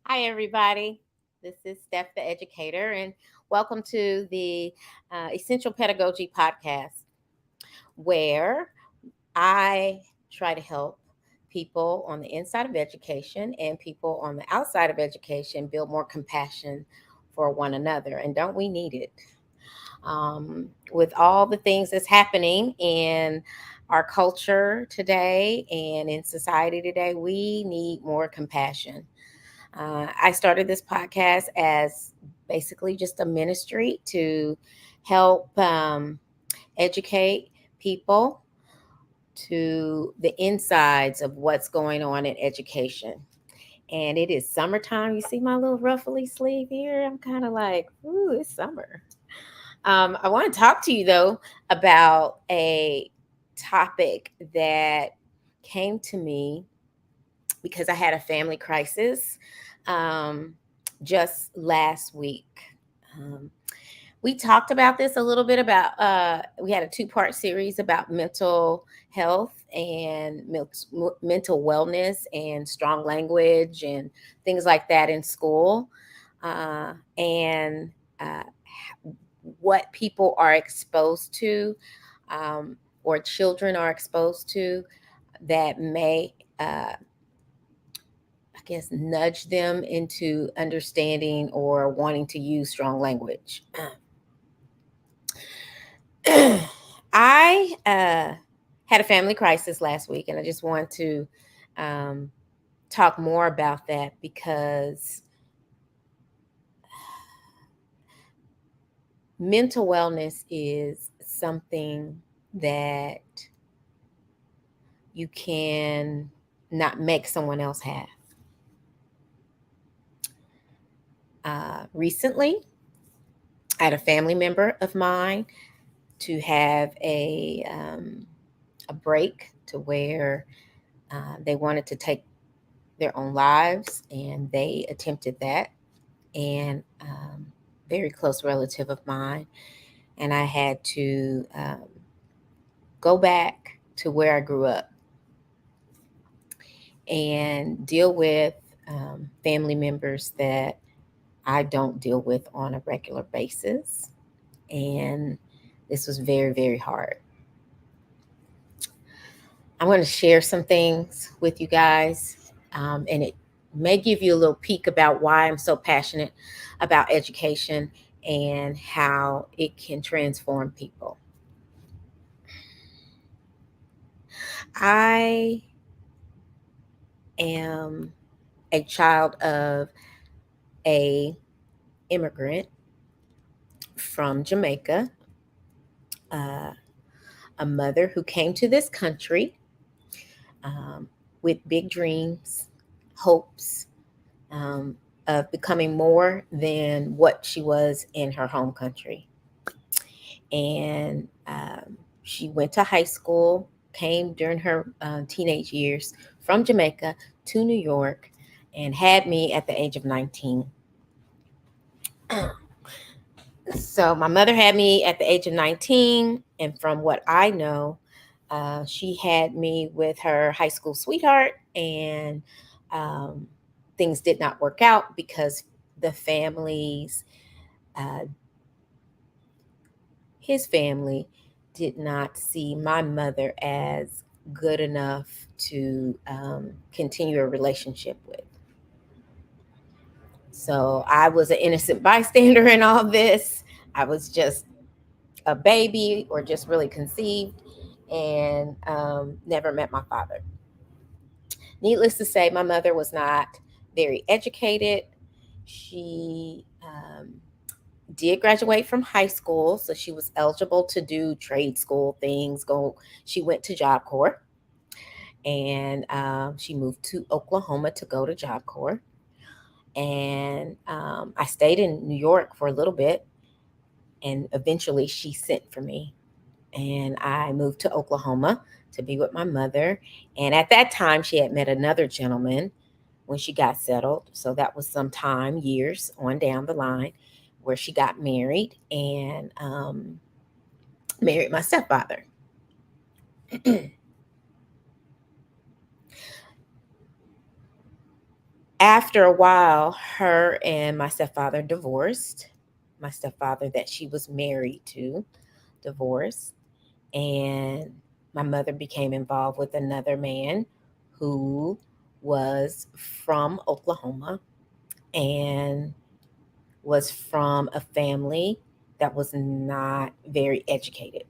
Hi, everybody. This is Steph, the educator, and welcome to the Essential Pedagogy podcast, where I try to help people on the inside of education and people on the outside of education build more compassion for one another. And don't we need it? With all the things that's happening in our culture today and in society today, we need more compassion. I started this podcast as basically just a ministry to help educate people to the insides of what's going on in education. And it is summertime. You see my little ruffly sleeve here? I'm kind of like, ooh, it's summer. I want to talk to you, though, about a topic that came to me because I had a family crisis um, just last week. Um, we talked about this a little bit about, we had a two-part series about mental health and mental wellness and strong language and things like that in school. And what people are exposed to or children are exposed to that may I guess, nudge them into understanding or wanting to use strong language. I had a family crisis last week, and I just want to um, talk more about that because mental wellness is something that you can not make someone else have. Recently, I had a family member of mine to have a break to where they wanted to take their own lives, and they attempted that. And very close relative of mine, and I had to go back to where I grew up and deal with family members that I don't deal with on a regular basis. And this was very, very hard. I'm going to share some things with you guys, and it may give you a little peek about why I'm so passionate about education and how it can transform people. I am a child of a immigrant from Jamaica, uh, a mother who came to this country um, with big dreams, hopes, um, of becoming more than what she was in her home country. And she went to high school, came during her teenage years from Jamaica to New York, and had me at the age of 19. So my mother had me at the age of 19, and from what I know, she had me with her high school sweetheart, and um, things did not work out because the families, uh, his family, did not see my mother as good enough to continue a relationship with. So I was an innocent bystander in all this. I was just a baby or just really conceived and never met my father. Needless to say, my mother was not very educated. She did graduate from high school, so she was eligible to do trade school things. She went to Job Corps, and she moved to Oklahoma to go to Job Corps. And I stayed in New York for a little bit, and eventually she sent for me. and I moved to Oklahoma to be with my mother. And at that time, she had met another gentleman when she got settled. So that was some time, years on down the line, where she got married and married my stepfather. After a while, her and my stepfather divorced. My stepfather that she was married to divorced. And my mother became involved with another man who was from Oklahoma and was from a family that was not very educated.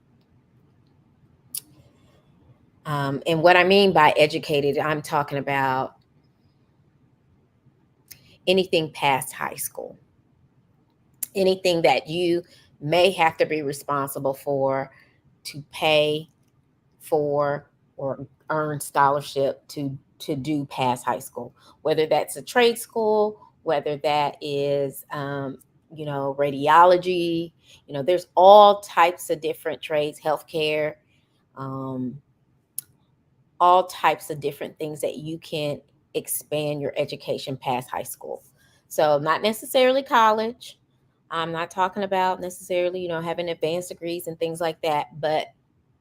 And what I mean by educated, I'm talking about anything past high school, anything that you may have to be responsible for to pay for or earn scholarship to do past high school, whether that's a trade school, whether that is radiology. There's all types of different trades, healthcare, um, all types of different things that you can expand your education past high school. So not necessarily college. I'm not talking about necessarily, having advanced degrees and things like that, but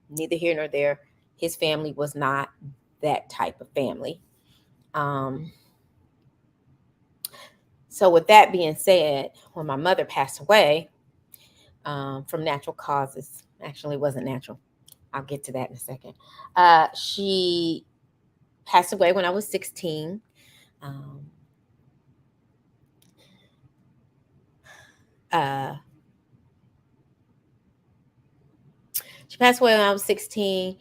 neither here nor there. His family was not that type of family. Um, so, with that being said, when my mother passed away from natural causes, actually, it wasn't natural. I'll get to that in a second. She passed away when I was 16. Um, uh, she passed away when I was 16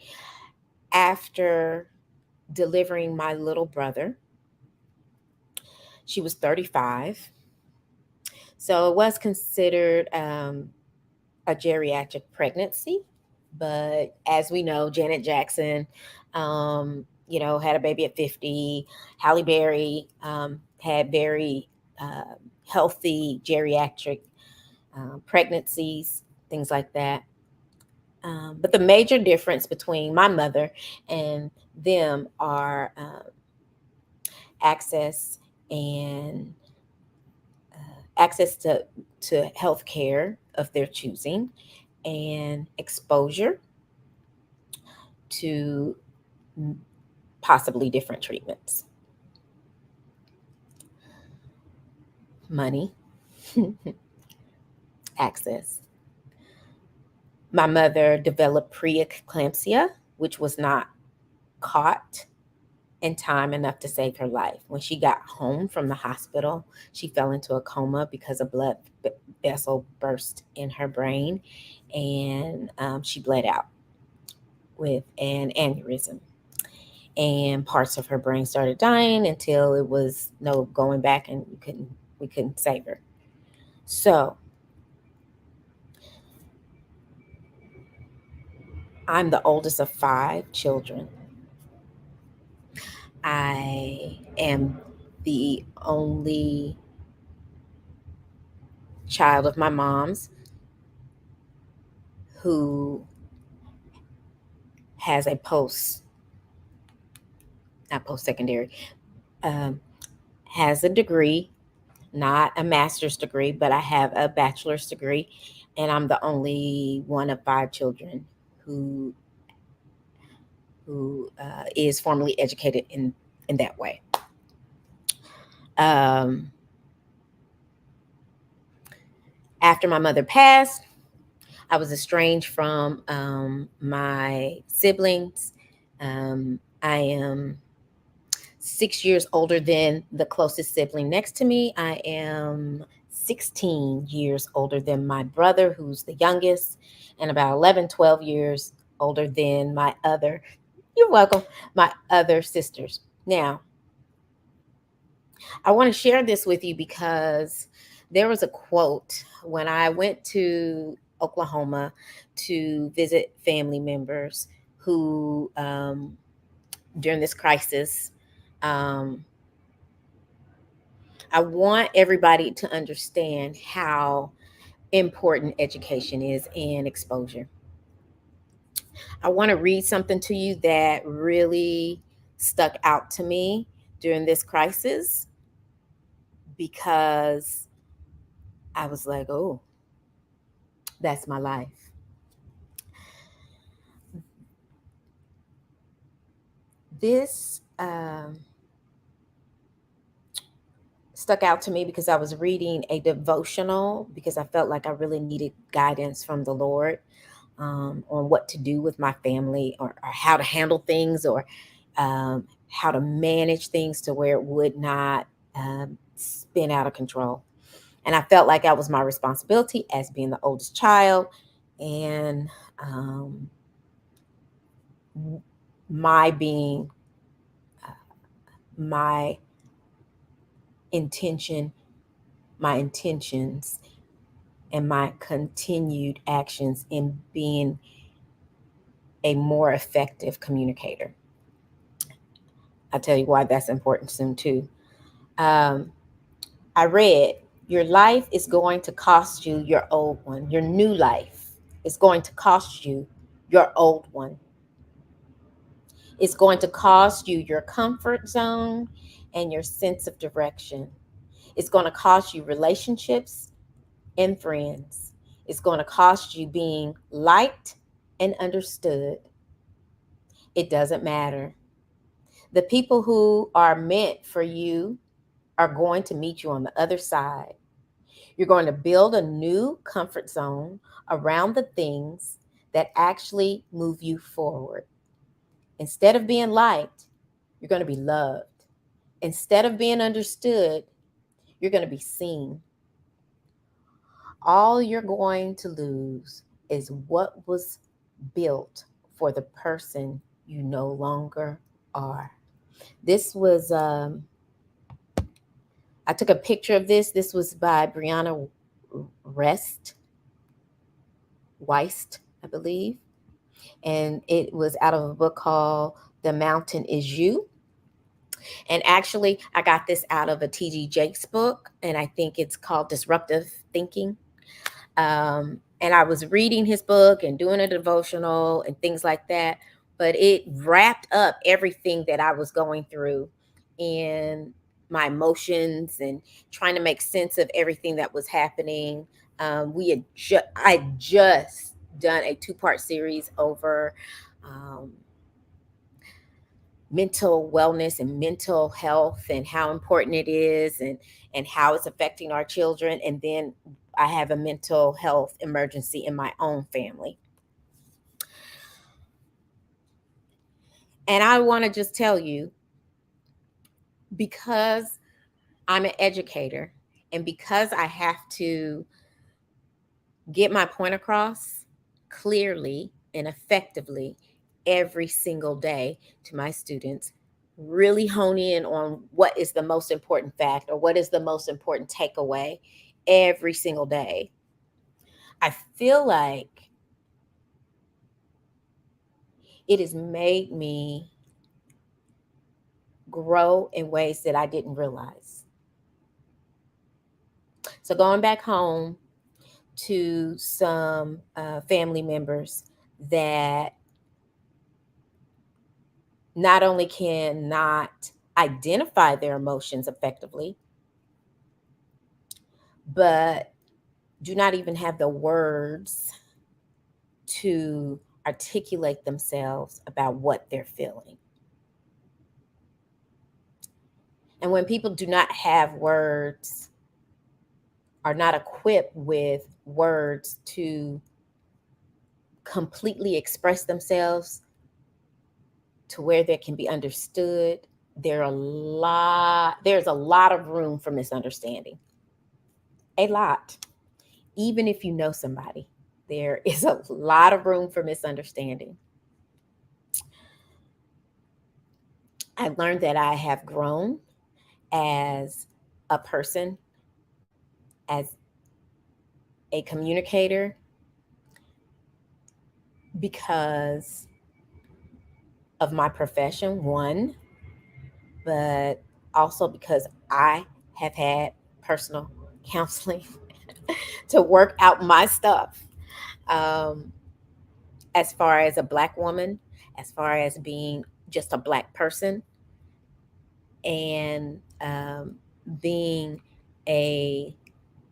after delivering my little brother. She was 35. So it was considered a geriatric pregnancy. But as we know, Janet Jackson, had a baby at 50. Halle Berry had very uh, healthy geriatric pregnancies, things like that. But the major difference between my mother and them are access and access to health care of their choosing and exposure to possibly different treatments. Money, access. My mother developed preeclampsia, which was not caught in time enough to save her life. When she got home from the hospital, she fell into a coma because a blood vessel burst in her brain and she bled out with an aneurysm. And parts of her brain started dying until it was no going back and we couldn't save her. So I'm the oldest of five children. I am the only child of my mom's who has a not post secondary, um, has a degree, not a master's degree, but I have a bachelor's degree, and I'm the only one of five children who is formally educated in that way. Um, After my mother passed, I was estranged from my siblings. I am 6 years older than the closest sibling next to me. I am 16 years older than my brother, who's the youngest, and about 11, 12 years older than you're welcome, my other sisters. Now, I want to share this with you because there was a quote when I went to Oklahoma to visit family members who, during this crisis, um, I want everybody to understand how important education is and exposure. I want to read something to you that really stuck out to me during this crisis because I was like, oh, that's my life. This stuck out to me because I was reading a devotional because I felt like I really needed guidance from the Lord on what to do with my family or how to handle things or how to manage things to where it would not spin out of control. And I felt like that was my responsibility as being the oldest child and my being my intention, my intentions, and my continued actions in being a more effective communicator. I'll tell you why that's important soon, too. Um, I read, your life is going to cost you your old one. Your new life is going to cost you your old one. It's going to cost you your comfort zone and your sense of direction. It's going to cost you relationships and friends. It's going to cost you being liked and understood. It doesn't matter. The people who are meant for you are going to meet you on the other side. You're going to build a new comfort zone around the things that actually move you forward. Instead of being liked, you're going to be loved. Instead of being understood, you're going to be seen. All you're going to lose is what was built for the person you no longer are. This was, I took a picture of this. This was by Brianna Rest, Weist, I believe. And it was out of a book called The Mountain Is You. And actually, I got this out of a T.D. Jakes book, and I think it's called Disruptive Thinking. And I was reading his book and doing a devotional and things like that, but it wrapped up everything that I was going through in my emotions and trying to make sense of everything that was happening. I just done a two-part series over um, mental wellness and mental health and how important it is and how it's affecting our children. And then I have a mental health emergency in my own family. And I want to just tell you, because I'm an educator and because I have to get my point across clearly and effectively every single day to my students, really hone in on what is the most important fact or what is the most important takeaway every single day. I feel like it has made me grow in ways that I didn't realize. So, going back home to some family members that not only cannot identify their emotions effectively, but do not even have the words to articulate themselves about what they're feeling. And when people do not have words, are not equipped with words to completely express themselves to where they can be understood, there's a lot of room for misunderstanding. A lot. Even if you know somebody, there is a lot of room for misunderstanding. I've learned that I have grown as a person, as a communicator, because of my profession, one, but also because I have had personal counseling to work out my stuff. Um, as far as a Black woman, as far as being just a Black person, and being a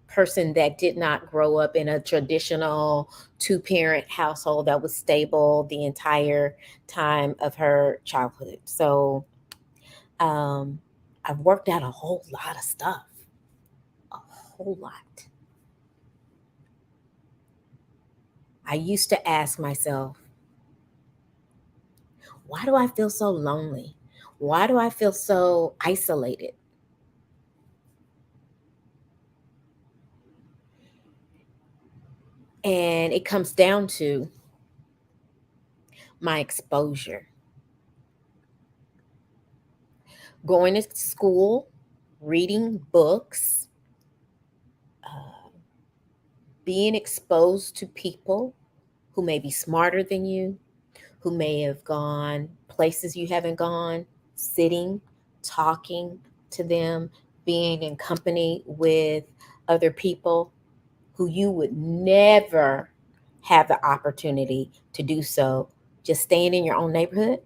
person that did not grow up in a traditional two-parent household that was stable the entire time of her childhood. So um, I've worked out a whole lot of stuff, a whole lot. I used to ask myself, why do I feel so lonely? Why do I feel so isolated? And it comes down to my exposure. Going to school, reading books, uh, being exposed to people who may be smarter than you, who may have gone places you haven't gone, sitting, talking to them, being in company with other people who you would never have the opportunity to do so just staying in your own neighborhood.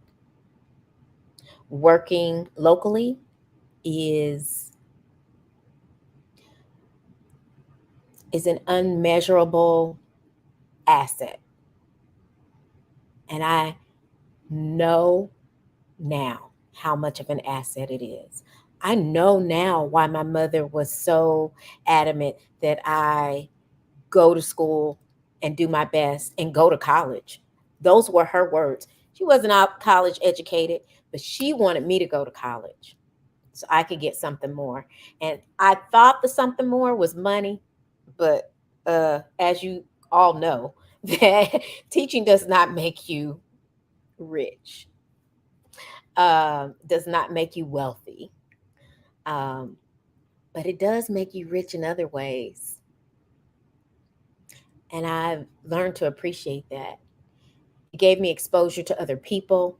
Working locally is an unmeasurable asset. And I know now how much of an asset it is. I know now why my mother was so adamant that I go to school and do my best and go to college. Those were her words. She wasn't out college educated, but she wanted me to go to college so I could get something more. And I thought the something more was money, but as you all know, that teaching does not make you rich, does not make you wealthy, um, but it does make you rich in other ways. And I've learned to appreciate that. It gave me exposure to other people,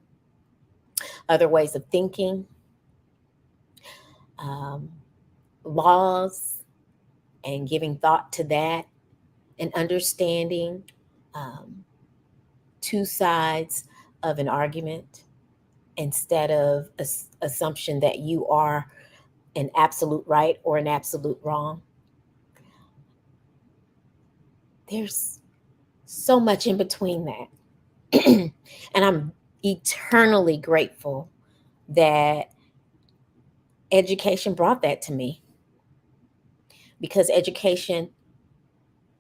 other ways of thinking, um, laws, and giving thought to that, and understanding um, two sides of an argument instead of assumption that you are an absolute right or an absolute wrong. There's so much in between that. And I'm eternally grateful that education brought that to me, because education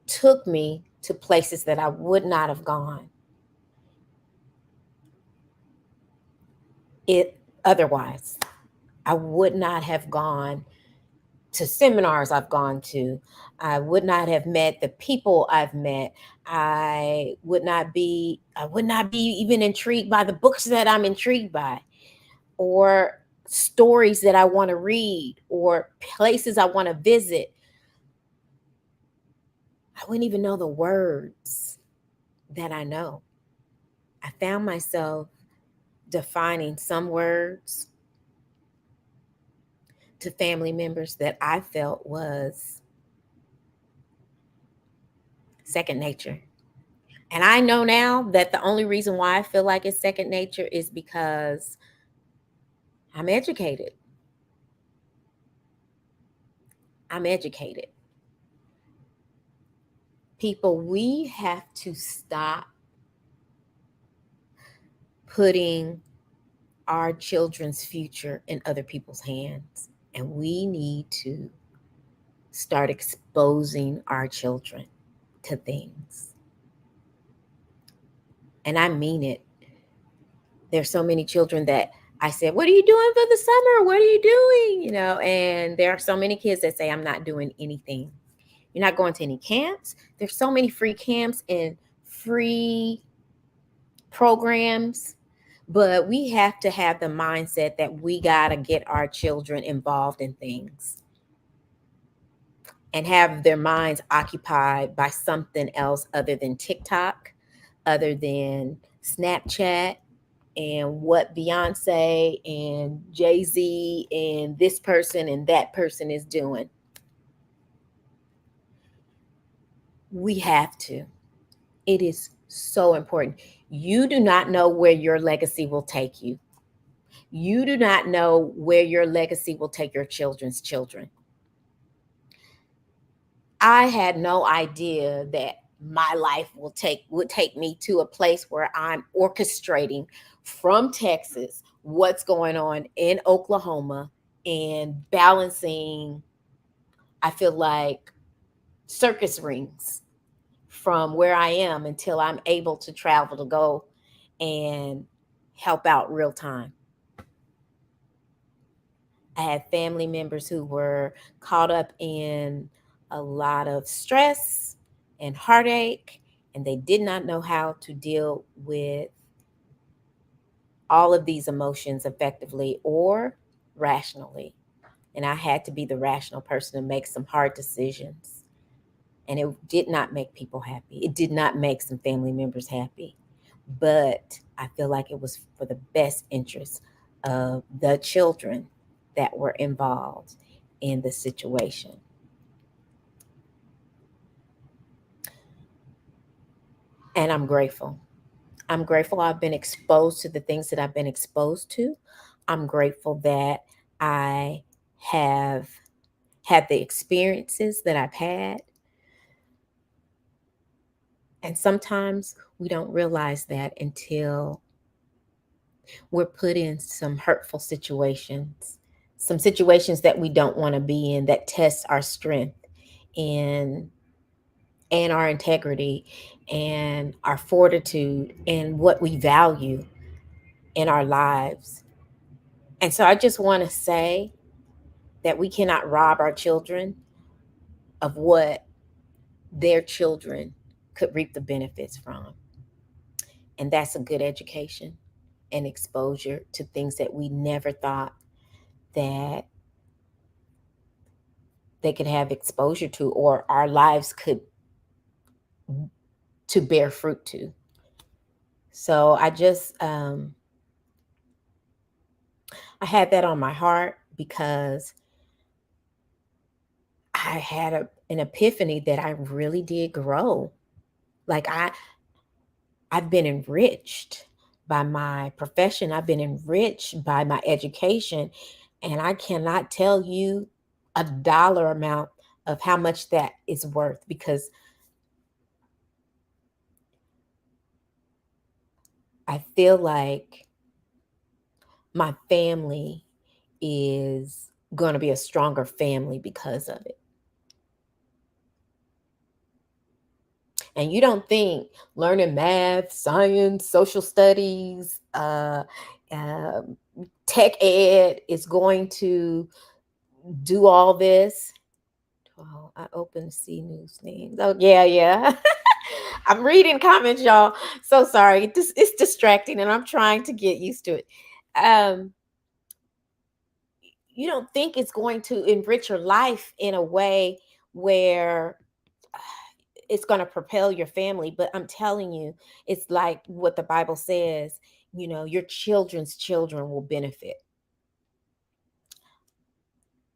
took me to places that I would not have gone it otherwise. I would not have gone to seminars I've gone to. I would not have met the people I've met. I would not be even intrigued by the books that I'm intrigued by, or stories that I want to read, or places I want to visit. I wouldn't even know the words that I know. I found myself defining some words to family members that I felt was second nature. And I know now that the only reason why I feel like it's second nature is because I'm educated. I'm educated. People, we have to stop putting our children's future in other people's hands. And we need to start exposing our children to things. And I mean it. There's so many children that I said, "What are you doing for the summer? What are you doing?" And there are so many kids that say, "I'm not doing anything." You're not going to any camps. There's so many free camps and free programs, but we have to have the mindset that we got to get our children involved in things and have their minds occupied by something else other than TikTok, other than Snapchat, and what Beyonce and Jay-Z and this person and that person is doing. We have to. It is So important. You do not know where your legacy will take you. You do not know where your legacy will take your children's children. I had no idea that my life would take me to a place where I'm orchestrating from Texas what's going on in Oklahoma and balancing, I feel like, circus rings from where I am until I'm able to travel to go and help out real time. I had family members who were caught up in a lot of stress and heartache, and they did not know how to deal with all of these emotions effectively or rationally. And I had to be the rational person to make some hard decisions. And it did not make people happy. It did not make some family members happy. But I feel like it was for the best interest of the children that were involved in the situation. And I'm grateful. I'm grateful I've been exposed to the things that I've been exposed to. I'm grateful that I have had the experiences that I've had. And sometimes we don't realize that until we're put in some hurtful situations, some situations that we don't want to be in that test our strength and and our integrity and our fortitude and what we value in our lives. And so I just want to say that we cannot rob our children of what their children could reap the benefits from. And that's a good education and exposure to things that we never thought that they could have exposure to or our lives could to bear fruit to. So I had that on my heart because I had an epiphany that I really did grow. Like I've been enriched by my profession. I've been enriched by my education, and I cannot tell you a dollar amount of how much that is worth because I feel like my family is going to be a stronger family because of it. And you don't think learning math, science, social studies, uh, tech ed is going to do all this. Oh, I opened C News things. Oh, yeah, yeah. I'm reading comments, y'all. So sorry. It's distracting and I'm trying to get used to it. Um, you don't think it's going to enrich your life in a way where it's going to propel your family, but I'm telling you, it's like what the Bible says, your children's children will benefit.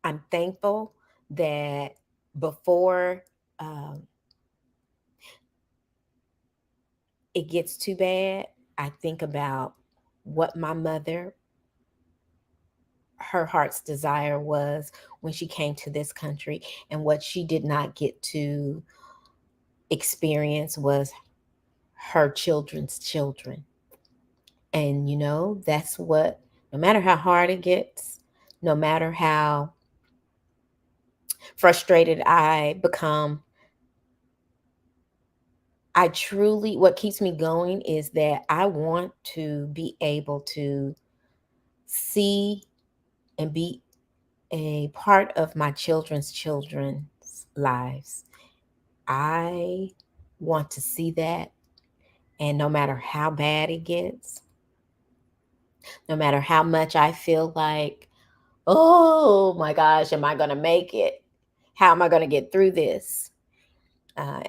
I'm thankful that before um, it gets too bad, I think about what my mother, her heart's desire was when she came to this country, and what she did not get to experience was her children's children. And that's what, no matter how hard it gets, no matter how frustrated I become, what keeps me going is that I want to be able to see and be a part of my children's lives. I want to see that. And no matter how bad it gets, no matter how much I feel like, oh my gosh, am I going to make it? How am I going to get through this? Uh,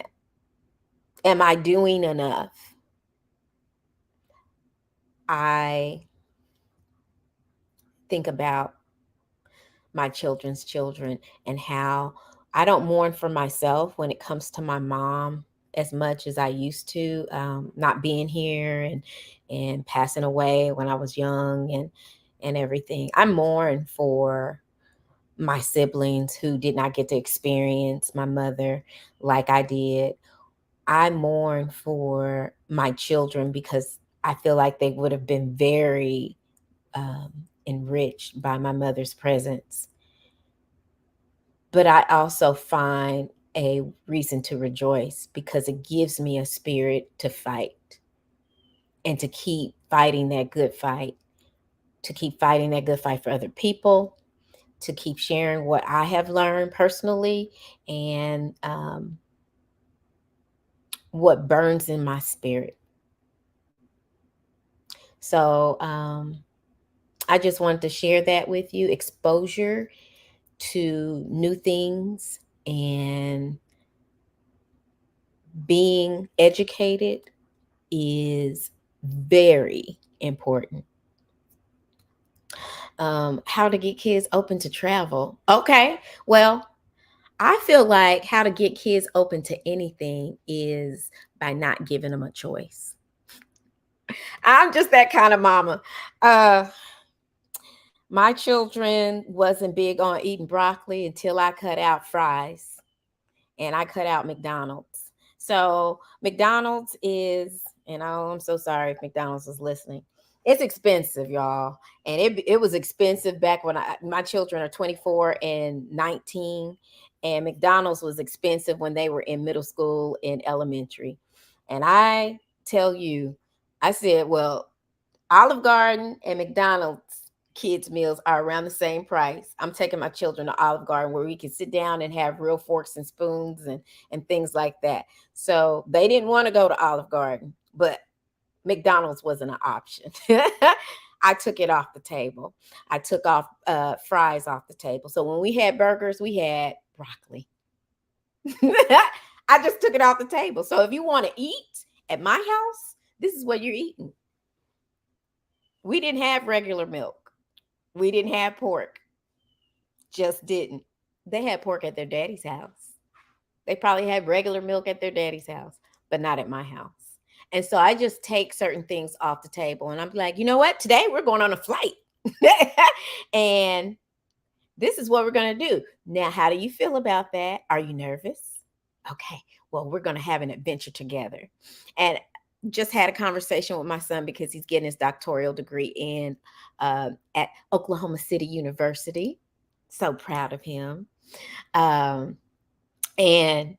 am I doing enough? I think about my children's children and how I don't mourn for myself when it comes to my mom as much as I used to. Not being here and passing away when I was young and everything. I mourn for my siblings who did not get to experience my mother like I did. I mourn for my children because I feel like they would have been very um, enriched by my mother's presence. But I also find a reason to rejoice because it gives me a spirit to fight and to keep fighting that good fight, to keep fighting that good fight for other people, to keep sharing what I have learned personally and what burns in my spirit. So I just wanted to share that with you. Exposure to new things and being educated is very important. How to get kids open to travel. Okay, well, I feel like how to get kids open to anything is by not giving them a choice. I'm just that kind of mama. Uh, my children wasn't big on eating broccoli until I cut out fries and I cut out McDonald's. So McDonald's is, and oh, I'm so sorry if McDonald's is listening. It's expensive, y'all, and it was expensive back when my children are 24 and 19, and McDonald's was expensive when they were in middle school and elementary. And I tell you, I said, well, Olive Garden and McDonald's kids meals are around the same price. I'm taking my children to Olive Garden where we can sit down and have real forks and spoons and things like that. So they didn't want to go to Olive Garden, but McDonald's wasn't an option. I took it off the table. I took off fries off the table. So when we had burgers, we had broccoli. I just took it off the table. So if you want to eat at my house, this is what you're eating. We didn't have regular milk. We didn't have pork. Just didn't. They had pork at their daddy's house. They probably had regular milk at their daddy's house, but not at my house. And so I just take certain things off the table and I'm like, you know what? Today we're going on a flight. And this is what we're going to do. Now, how do you feel about that? Are you nervous? Okay. Well, we're going to have an adventure together. And just had a conversation with my son because he's getting his doctoral degree in at Oklahoma City University. So proud of him. Um, and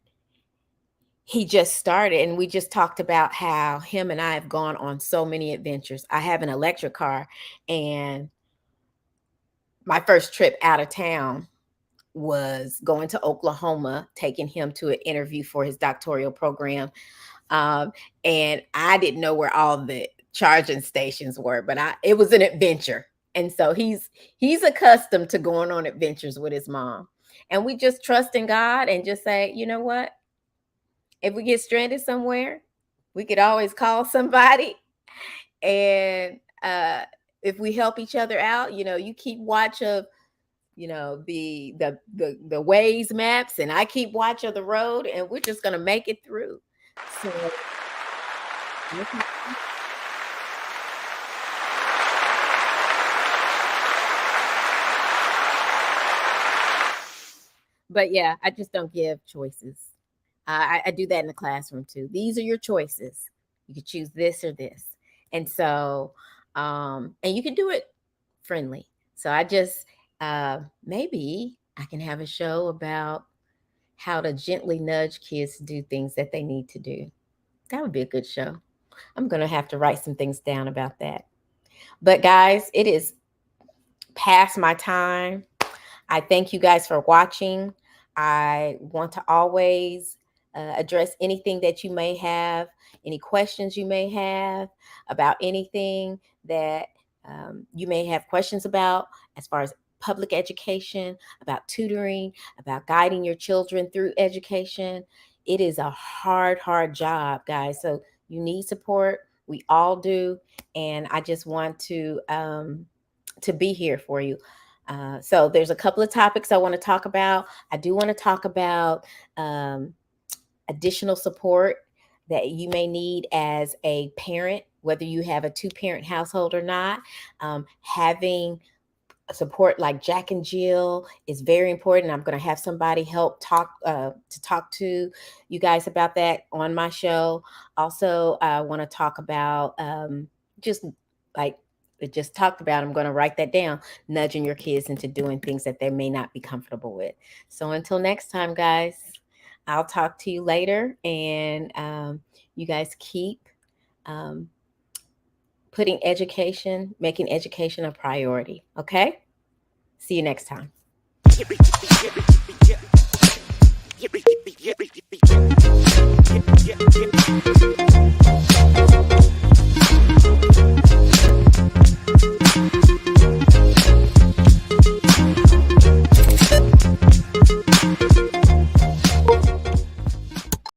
he just started, and we just talked about how him and I have gone on so many adventures. I have an electric car, and my first trip out of town was going to Oklahoma, taking him to an interview for his doctoral program. Um, and I didn't know where all the charging stations were, but it was an adventure. And so he's accustomed to going on adventures with his mom. And we just trust in God and just say, you know what? If we get stranded somewhere, we could always call somebody. And if we help each other out, you keep watch of the ways maps and I keep watch of the road and we're just gonna make it through. So but yeah, I just don't give choices. I do that in the classroom too. These are your choices. You could choose this or this. And so and you can do it friendly. So I just maybe I can have a show about how to gently nudge kids to do things that they need to do. That would be a good show. I'm going to have to write some things down about that. But guys, it is past my time. I thank you guys for watching. I want to always address anything that you may have, any questions you may have about anything that you may have questions about as far as public education, about tutoring, about guiding your children through education. It is a hard, hard job, guys. So you need support. We all do. And I just want to be here for you. So there's a couple of topics I want to talk about. I do want to talk about additional support that you may need as a parent, whether you have a two-parent household or not. Having support like Jack and Jill is very important. I'm going to have somebody help talk to you guys about that on my show. Also, I want to talk about just like it just talked about. I'm going to write that down. Nudging your kids into doing things that they may not be comfortable with. So until next time, guys, I'll talk to you later, and you guys keep um, making education a priority. Okay. See you next time.